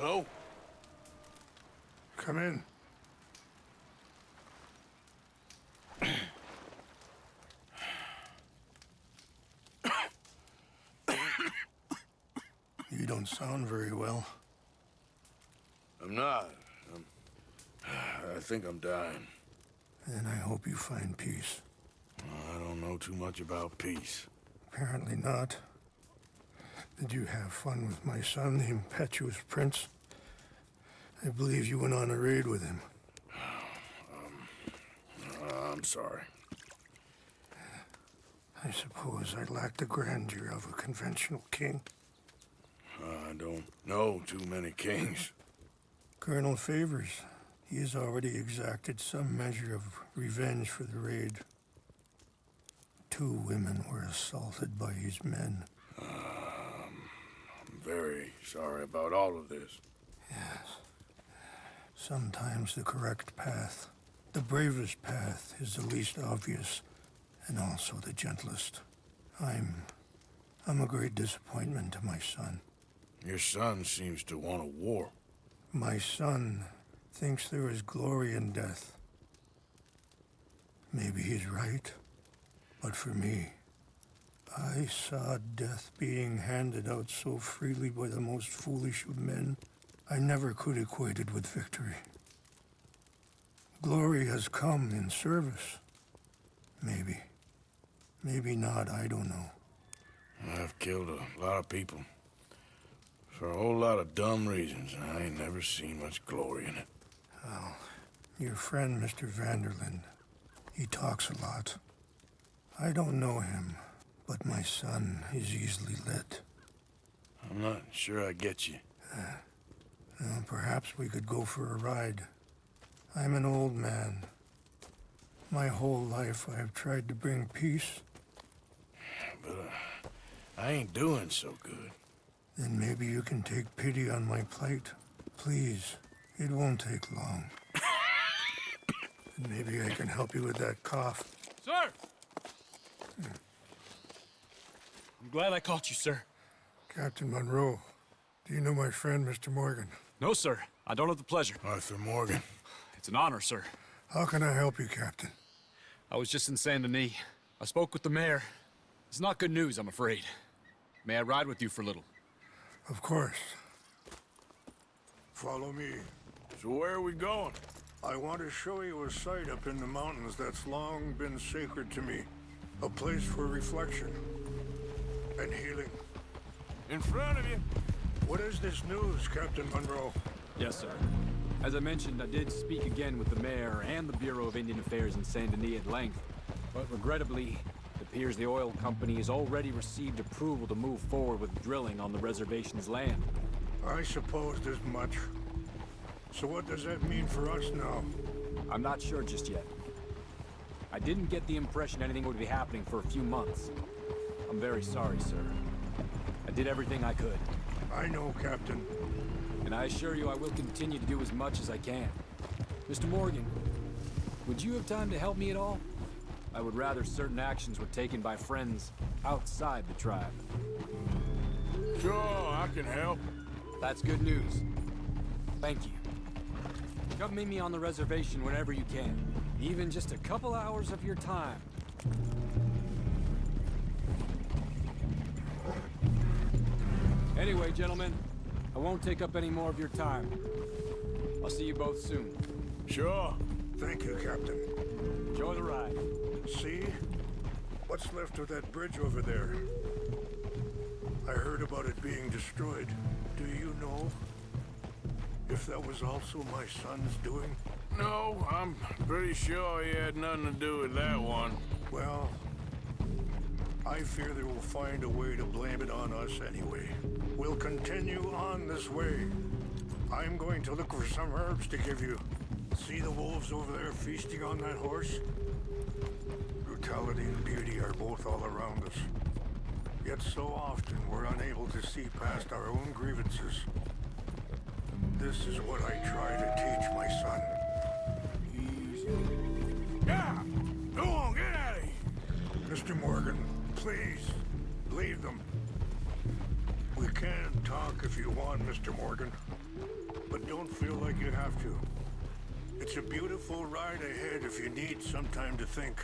Hello? Come in. You don't sound very well. I'm not. I think I'm dying. And I hope you find peace. I don't know too much about peace. Apparently not. Did you have fun with my son, the impetuous prince? I believe you went on a raid with him. I'm sorry. I suppose I lack the grandeur of a conventional king. I don't know too many kings. Colonel Favors, he has already exacted some measure of revenge for the raid. 2 women were assaulted by his men. I'm very sorry about all of this. Yes. Sometimes the correct path, the bravest path, is the least obvious, and also the gentlest. I'm a great disappointment to my son. Your son seems to want a war. My son thinks there is glory in death. Maybe he's right, but for me, I saw death being handed out so freely by the most foolish of men, I never could equate it with victory. Glory has come in service. Maybe. Maybe not, I don't know. I've killed a lot of people. For a whole lot of dumb reasons, and I ain't never seen much glory in it. Well, your friend, Mr. Vanderlyn, he talks a lot. I don't know him, but my son is easily led. I'm not sure I get you. Well, perhaps we could go for a ride. I'm an old man. My whole life I have tried to bring peace. But I ain't doing so good. Then maybe you can take pity on my plight. Please, it won't take long. And maybe I can help you with that cough. Sir! I'm glad I caught you, sir. Captain Monroe, do you know my friend, Mr. Morgan? No, sir. I don't have the pleasure. Arthur Morgan. It's an honor, sir. How can I help you, Captain? I was just in Saint Denis. I spoke with the mayor. It's not good news, I'm afraid. May I ride with you for a little? Of course. Follow me. So where are we going? I want to show you a site up in the mountains that's long been sacred to me. A place for reflection and healing. In front of you. What is this news, Captain Monroe? Yes, sir. As I mentioned, I did speak again with the mayor and the Bureau of Indian Affairs in Saint Denis at length. But regrettably, it appears the oil company has already received approval to move forward with drilling on the reservation's land. I supposed as much. So what does that mean for us now? I'm not sure just yet. I didn't get the impression anything would be happening for a few months. I'm very sorry, sir. I did everything I could. I know, Captain. And I assure you I will continue to do as much as I can. Mr. Morgan, would you have time to help me at all? I would rather certain actions were taken by friends outside the tribe. Sure, I can help. That's good news. Thank you. Come meet me on the reservation whenever you can. Even just a couple hours of your time. Anyway, gentlemen, I won't take up any more of your time. I'll see you both soon. Sure. Thank you, Captain. Enjoy the ride. See? What's left of that bridge over there? I heard about it being destroyed. Do you know if that was also my son's doing? No, I'm pretty sure he had nothing to do with that one. Well, I fear they will find a way to blame it on us anyway. We'll continue on this way. I'm going to look for some herbs to give you. See the wolves over there feasting on that horse? Brutality and beauty are both all around us. Yet so often we're unable to see past our own grievances. This is what I try to teach my son. Easy. Yeah! Go on, get out of here! Mr. Morgan, please, leave them. We can talk if you want, Mr. Morgan. but don't feel like you have to. It's a beautiful ride ahead if you need some time to think.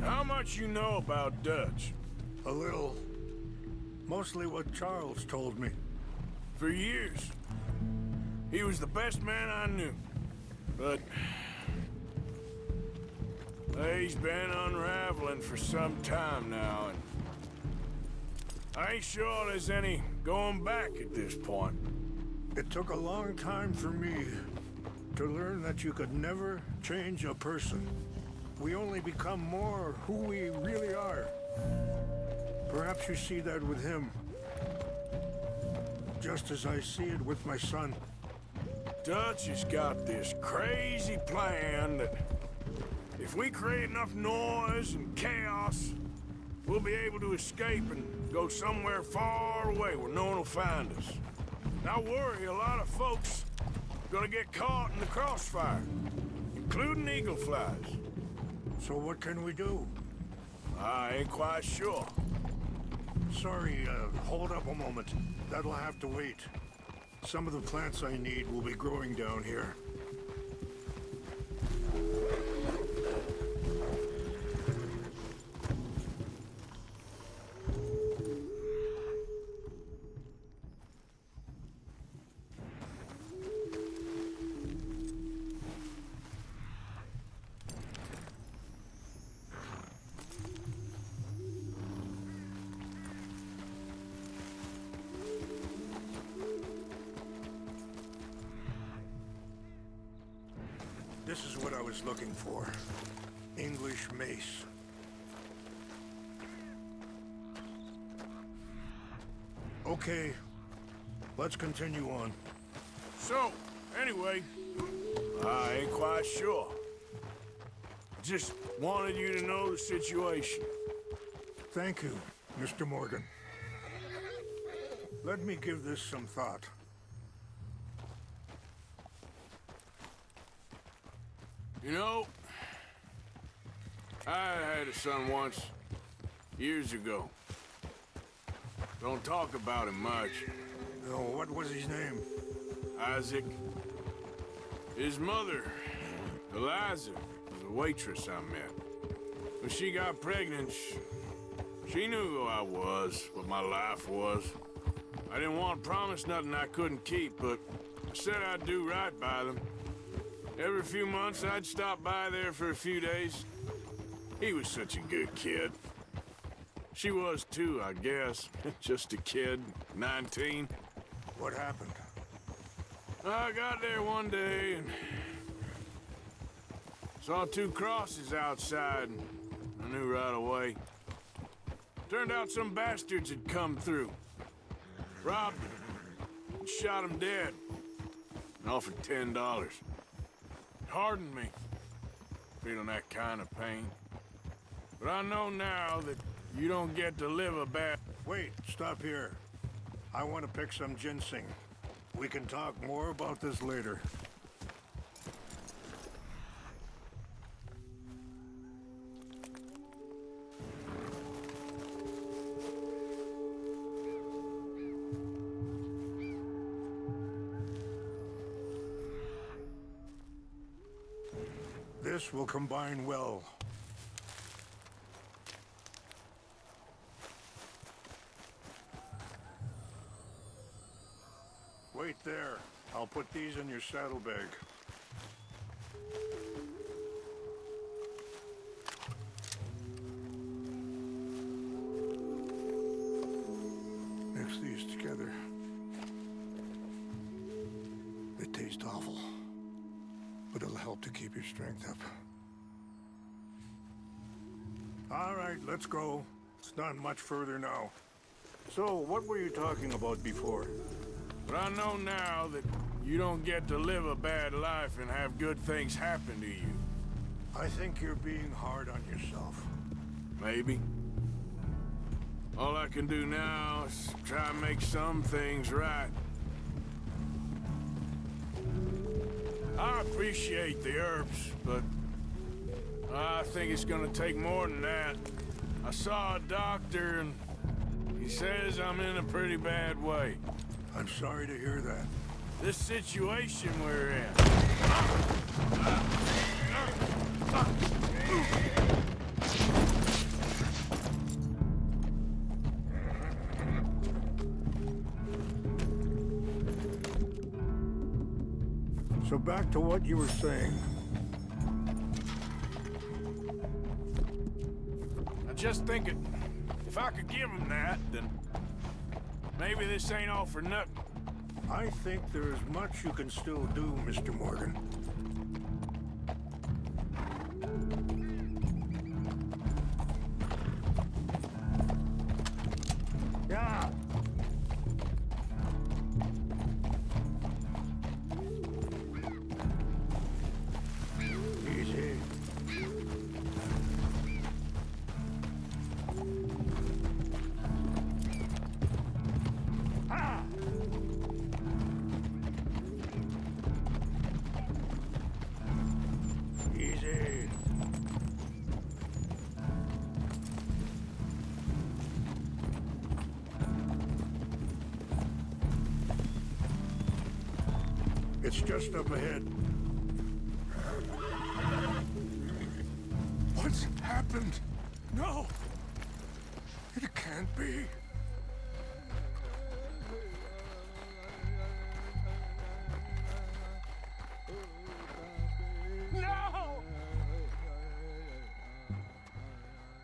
How much you know about Dutch? A little. Mostly what Charles told me. For years. He was the best man I knew. But he's been unraveling for some time now, and I ain't sure there's any going back at this point. It took a long time for me to learn that you could never change a person. We only become more who we really are. Perhaps you see that with him, just as I see it with my son. Dutch has got this crazy plan that if we create enough noise and chaos, we'll be able to escape and go somewhere far away where no one will find us. And I worry a lot of folks are gonna get caught in the crossfire, including eagle flies. So what can we do? I ain't quite sure. Sorry, hold up a moment. That'll have to wait. Some of the plants I need will be growing down here. This is what I was looking for. English mace. Okay, let's continue on. So, anyway, I ain't quite sure. Just wanted you to know the situation. Thank you, Mr. Morgan. Let me give this some thought. You know, I had a son once, years ago. Don't talk about him much. No, what was his name? Isaac. His mother, Eliza, was a waitress I met. When she got pregnant, she knew who I was, what my life was. I didn't want to promise nothing I couldn't keep, but I said I'd do right by them. Every few months, I'd stop by there for a few days. He was such a good kid. She was too, I guess. Just a kid, 19. What happened? I got there one day and saw two crosses outside, and I knew right away. Turned out some bastards had come through, robbed him, and shot him dead, and offered $10. Hardened me, feeling that kind of pain. But I know now that you don't get to live a bad... Wait, stop here. I want to pick some ginseng. We can talk more about this later. This will combine well. Wait there. I'll put these in your saddlebag. Mix these together. They taste awful, but it'll help to keep your strength up. All right, let's go. It's not much further now. So, what were you talking about before? But I know now that you don't get to live a bad life and have good things happen to you. I think you're being hard on yourself. Maybe. All I can do now is try and make some things right. I appreciate the herbs, but I think it's gonna take more than that. I saw a doctor and he says I'm in a pretty bad way. I'm sorry to hear that. This situation we're in. So back to what you were saying. I just think if I could give him that, then maybe this ain't all for nothing. I think there is much you can still do, Mr. Morgan. Yeah. Easy. Ah! Easy. It's just up ahead. What's happened? No! It can't be. No!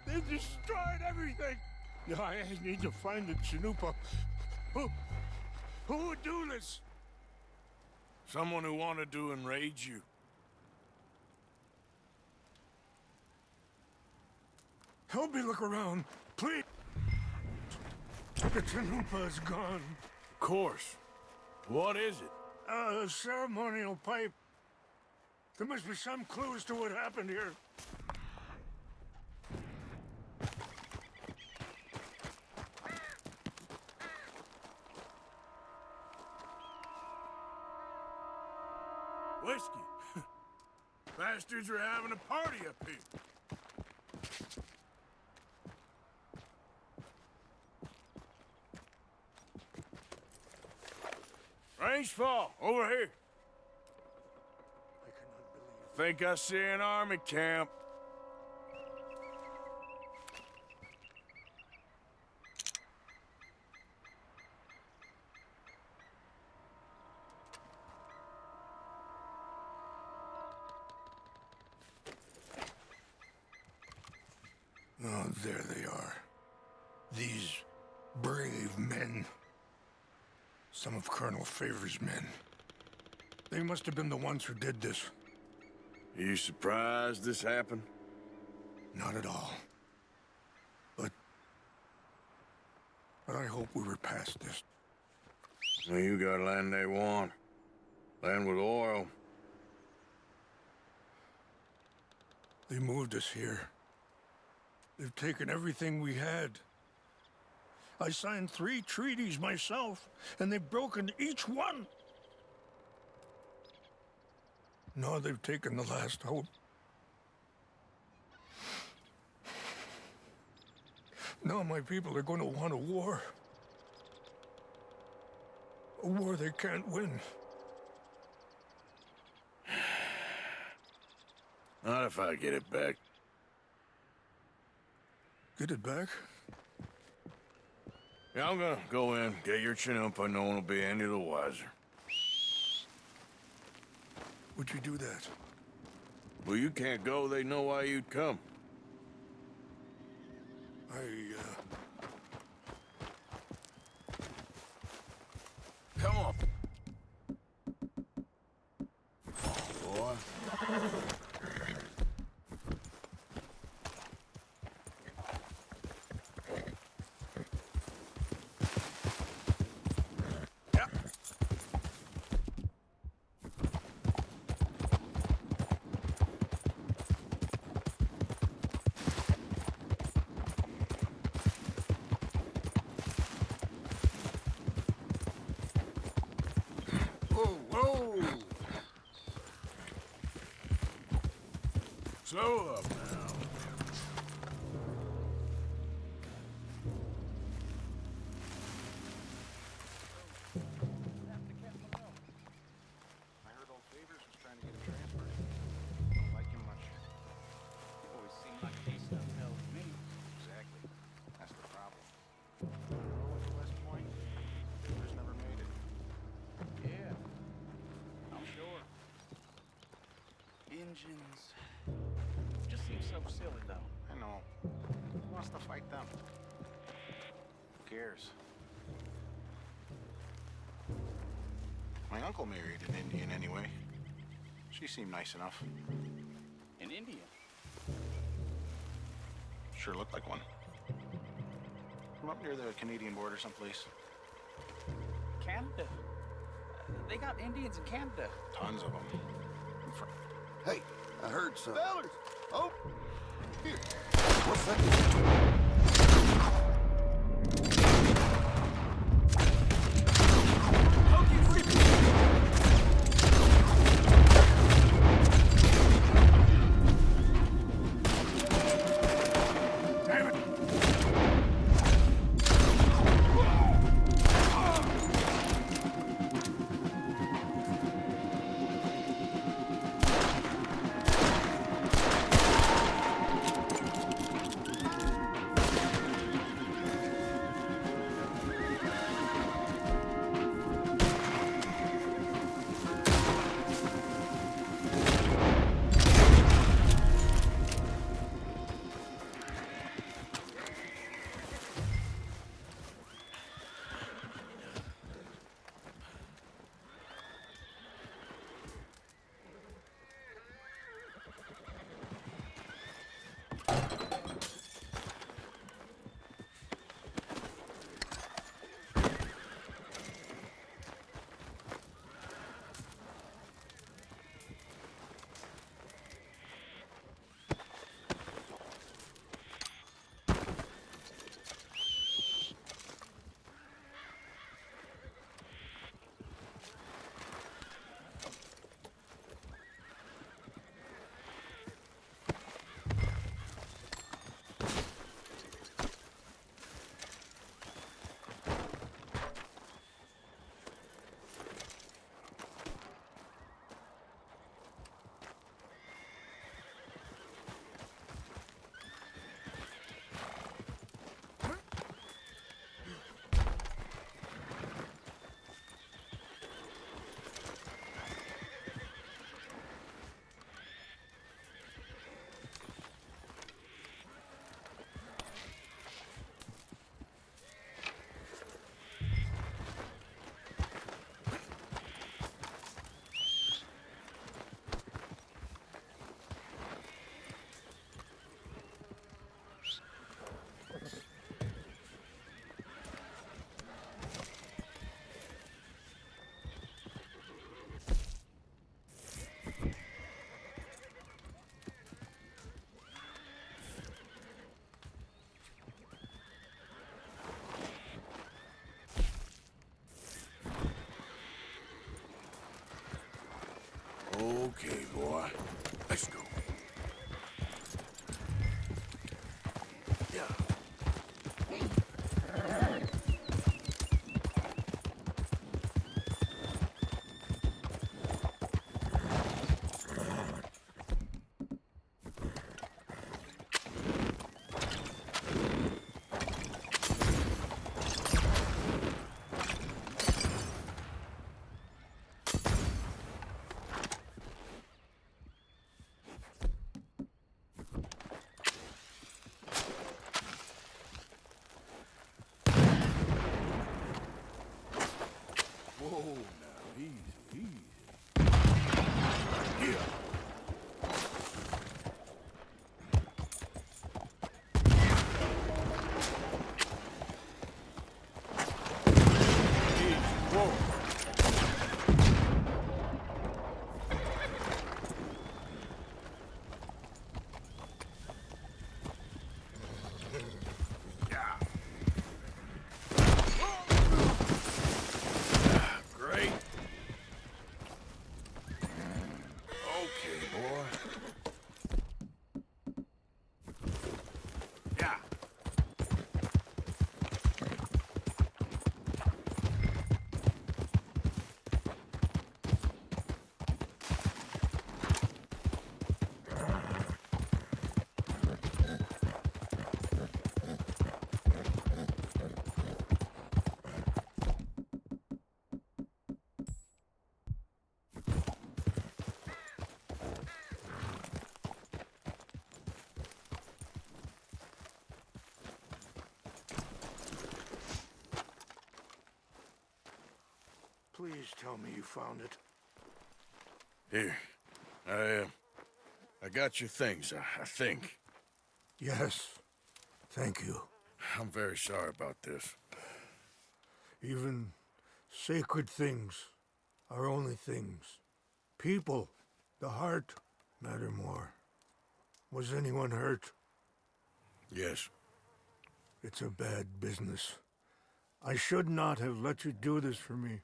They destroyed everything! I need to find the Chanupa. Who would do this? Someone who wanted to enrage you. Help me look around, please. The Chanupa is gone. Of course. What is it? A ceremonial pipe. There must be some clues to what happened here. Whiskey. Bastards are having a party up here. Range fall, over here. I cannot believe. Think I see an army camp. Oh, there they are. These brave men. Some of Colonel Favor's men. They must have been the ones who did this. Are you surprised this happened? Not at all. But I hope we were past this. Well, you got land they want. Land with oil. They moved us here. They've taken everything we had. I signed 3 treaties myself, and they've broken each one. Now they've taken the last hope. Now my people are going to want a war. A war they can't win. Not if I get it back. Get it back? Yeah, I'm gonna go in, get your Chanupa, no one will be any the wiser. Would you do that? Well, you can't go, they know why you'd come. Come on. Boy. Slow up now. engines. Just seems so silly, though. I know. Who wants to fight them? Who cares? My uncle married an Indian anyway. She seemed nice enough. An Indian? Sure looked like one. From up near the Canadian border someplace. Canada? They got Indians in Canada. Tons of them. Hey, I heard some. Fellers! Oh! Here. What's that? Okay, boy. Let's go. Yeah. tell me you found it. Here. I got your things, I think. Yes. Thank you. I'm very sorry about this. Even sacred things are only things. People, the heart, matter more. Was anyone hurt? Yes. It's a bad business. I should not have let you do this for me.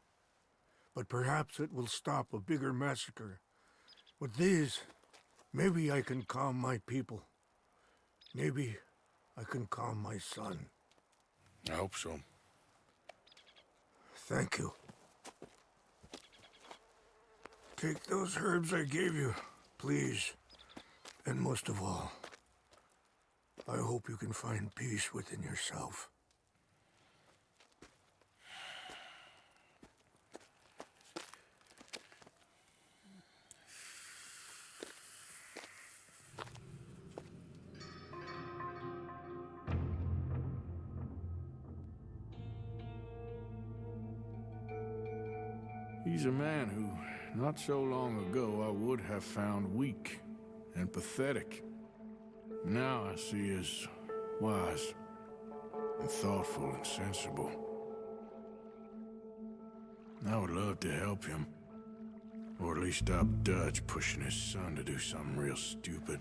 But perhaps it will stop a bigger massacre. With these, maybe I can calm my people. Maybe I can calm my son. I hope so. Thank you. Take those herbs I gave you, please. And most of all, I hope you can find peace within yourself. He's a man who, not so long ago, I would have found weak and pathetic. Now I see as wise and thoughtful and sensible. I would love to help him. Or at least stop Dutch pushing his son to do something real stupid.